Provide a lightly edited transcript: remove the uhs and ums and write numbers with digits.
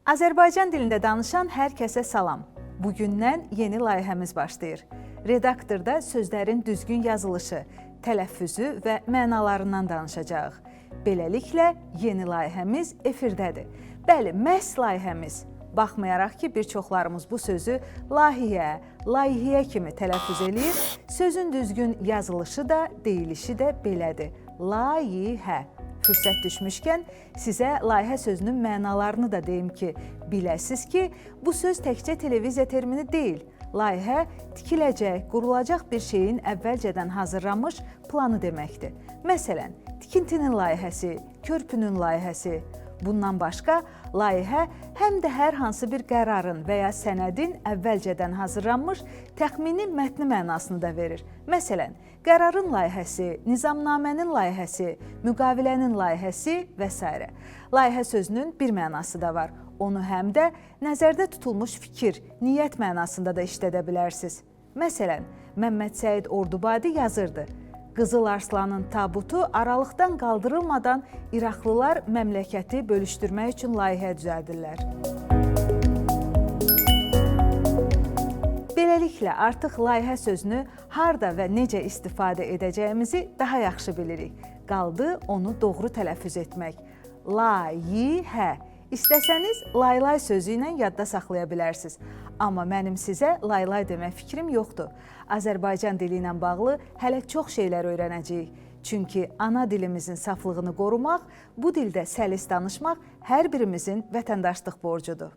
Azərbaycan dilində danışan hər kəsə salam. Bugündən yeni layihəmiz başlayır. Redaktorda sözlərin düzgün yazılışı, tələffüzü və mənalarından danışacağıq. Beləliklə, yeni layihəmiz efirdədir. Bəli, məhz layihəmiz. Baxmayaraq ki, bir çoxlarımız bu sözü layihə kimi tələffüz eləyir, sözün düzgün yazılışı da, deyilişi də belədir. Layihə. Fürsət düşmüşkən sizə layihə sözünün mənalarını da deyim ki, biləsiz ki, bu söz təkcə televiziya termini deyil. Layihə tikiləcək, qurulacaq bir şeyin əvvəlcədən hazırlanmış planı deməkdir. Məsələn, tikintinin layihəsi, körpünün layihəsi. Bundan başqa, layihə həm də hər hansı bir qərarın və ya sənədin əvvəlcədən hazırlanmış təxmini mətni mənasını da verir. Məsələn, qərarın layihəsi, nizamnamənin layihəsi, müqavilənin layihəsi və s. Layihə sözünün bir mənası da var. Onu həm də nəzərdə tutulmuş fikir, niyyət mənasında da işlədə bilərsiniz. Məsələn, Məmməd Səid Ordubadi yazırdı. Qızıl Arslanın tabutu aralıqdan qaldırılmadan İraqlılar məmləkəti bölüşdürmək üçün layihə düzəldirlər. Beləliklə, artıq layihə sözünü harda və necə istifadə edəcəyimizi daha yaxşı bilirik. Qaldı onu doğru tələffüz etmək. Layihə. İstəsəniz, laylay sözü ilə yadda saxlaya bilərsiniz. Amma mənim sizə laylay demək fikrim yoxdur. Azərbaycan dili ilə bağlı hələ çox şeylər öyrənəcəyik. Çünki ana dilimizin saflığını qorumaq, bu dildə səlis danışmaq hər birimizin vətəndaşlıq borcudur.